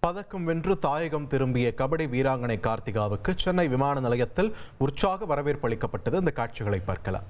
பதக்கம் வென்று தாயகம் திரும்பிய கபடி வீராங்கனை கார்த்திகாவுக்கு சென்னை விமான நிலையத்தில் உற்சாக வரவேற்பு அளிக்கப்பட்டது. இந்த காட்சிகளை பார்க்கலாம்.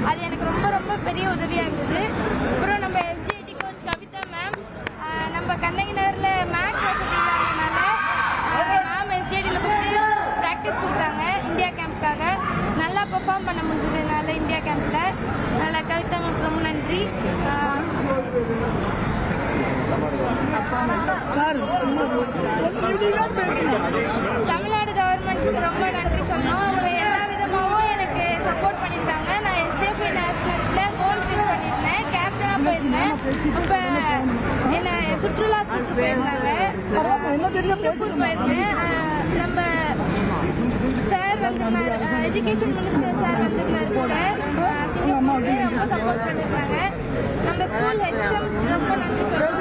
அது எனக்கு ரொம்ப ரொம்ப பெரிய உதவியாக இருந்தது. அப்புறம் நம்ம எஸ்ஜிடி கோச் கவிதா மேம், நம்ம கண்ணகினரில் மேட் வசதி இல்லாதனால மேம் எஸ்ஜிடியில் போய் ப்ராக்டிஸ் கொடுத்தாங்க இந்தியா கேம்ப்காக. நல்லா பெர்ஃபார்ம் பண்ண முடிஞ்சதுனால இந்தியா கேம்பில் அதனால் கவிதா மேம் ரொம்ப நன்றி. தமிழ்நாடு கவர்மெண்ட்டுக்கு ரொம்ப நன்றி சொன்னோம். அவங்க எல்லா விதமாகவும் எனக்கு சப்போர்ட் பண்ணியிருக்காங்க. நான் எஸ்ஜேபி நேஷனல்ஸில் கோல்டு வின் பண்ணியிருந்தேன், கேப்டனாக போயிருந்தேன். இப்போ என்னை சுற்றுலா கூப்பிட்டு போயிருந்தாங்க, போயிருந்தேன். நம்ம சார் வந்திருந்தார், எஜுகேஷன் மினிஸ்டர் சார் வந்திருந்தார் கூட சிங்கப்பூருக்கு, ரொம்ப சப்போர்ட் பண்ணியிருந்தாங்க. நம்ம ஸ்கூல் ஹெச்எம் ரொம்ப நன்றி சொல்லுவோம்.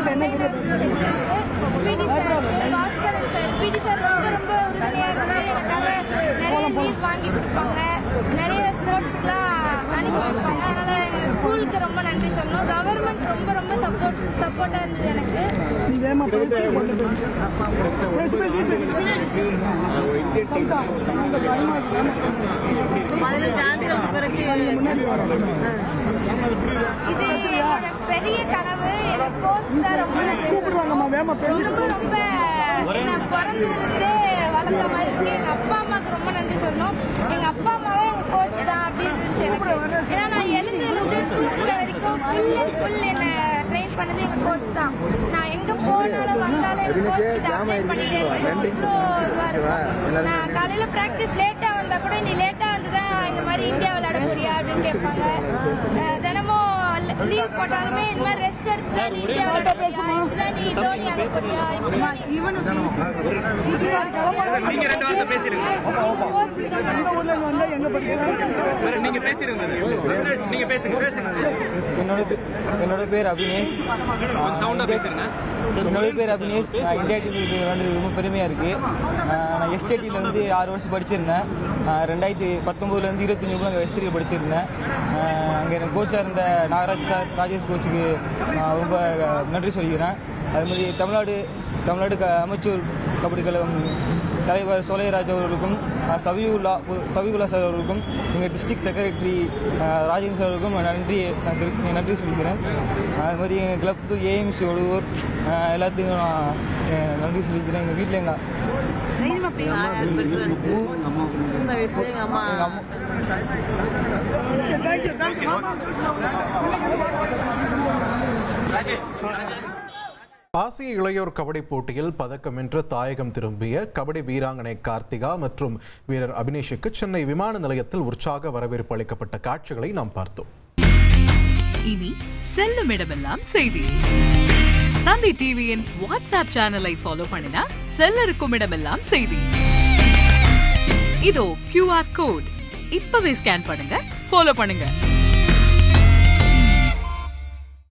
ஹெச்எம்க்கு பிடி சார், பாஸ்கரன் சார், பிடி சார் ரொம்ப ரொம்ப உறுதுணையாக இருந்து எனக்காக நிறைய லீவ் வாங்கி கொடுப்பாங்க, நிறைய ஸ்போர்ட்ஸுக்கெலாம் அனுப்பி கொடுப்பாங்க. அதனால் எங்கள் ஸ்கூலுக்கு ரொம்ப நன்றி சொன்னோம். கவர்மெண்ட் ரொம்ப ரொம்ப சப்போர்ட்டாக இருந்தது எனக்கு. இது என்னோட பெரிய கனவு. எனக்கு கோச் தான் ரொம்ப நன்றி சொல்லுவோம். ரொம்ப என்ன பிறந்ததுலேருந்தே வளர்த்த மாதிரி இருக்கு. எங்கள் அப்பா அம்மாவுக்கு ரொம்ப நன்றி சொல்லணும். எங்கள் அப்பா அம்மாவே எங்கள் கோச் தான் அப்படின்னு இருந்துச்சு எனக்கு. ஏன்னா நான் எழுந்துலேருந்து தூக்குற வரைக்கும் ஃபுல் என்னை ட்ரெயின் பண்ணது எங்கள் கோச் தான். நான் எங்கே போனாலும் வந்தாலும் எங்கள் கோச் கிட்ட அப்டேட் பண்ணிட்டே இருக்கேன். அவ்வளோ இதுவாக இருக்கும். நான் காலையில் ப்ராக்டிஸ் லேட்டாக வந்தால் கூட நீ லேட்டாக வந்து தான் இந்த மாதிரி இந்தியா விளையாட முடியா அப்படின்னு கேட்பாங்க. தினமும் லீவ் போட்டாலுமே இந்த மாதிரி ரெஸ்ட் எடுத்து நீ இந்தியா விளையாட நீ தோனி ஆக போறியா என்னோட பேர் அபினேஷ். நான் இந்தியா டீமுக்கு விளையாண்டது ரொம்ப பெருமையாக இருக்குது. நான் எஸ்டேட்டியில் வந்து 6 வருஷம் படிச்சிருந்தேன். 2019 25 எஸ்டேட்டியில் படிச்சிருந்தேன். அங்கே எனக்கு கோச்சாக இருந்த நாகராஜ் சார், ராஜேஷ் கோச்சுக்கு நான் ரொம்ப நன்றி சொல்லிக்கிறேன். அதுமாதிரி தமிழ்நாடு அமைச்சர் கபடி கழகம் தலைவர் சோலைராஜ் அவர்களுக்கும், சவிகுல்லா சார் அவர்களுக்கும், எங்கள் டிஸ்ட்ரிக்ட் செக்ரட்டரி ராஜேந்திர சார் அவர்களுக்கும் நன்றி சொல்லிக்கிறேன். அது மாதிரி எங்கள் கிளப்பு ஏஎம்சி ஒழுவூர் எல்லாத்துக்கும் நான் நன்றி சொல்லிக்கிறேன். எங்கள் வீட்டில் எங்கள் ஆசிய இளையோர் கபடி போட்டியில் பதக்கம் வென்று தாயகம் திரும்பிய கபடி வீராங்கனை கார்த்திகா மற்றும் வீரர் அபினேஷுக்கு சென்னை விமான நிலையத்தில் உற்சாக வரவேற்பு அளிக்கப்பட்ட காட்சிகளை நாம் பார்த்தோம். இனி செல்லும் இடமெல்லாம் செய்தி. தந்தி டிவியின் வாட்ஸ்அப் சேனலை ஃபாலோ பண்ணினா செல்ல இருக்கும் இடமெல்லாம் செய்தி. இதோ QR கோட் இப்பவே ஸ்கேன் பண்ணுங்க, ஃபாலோ பண்ணுங்க.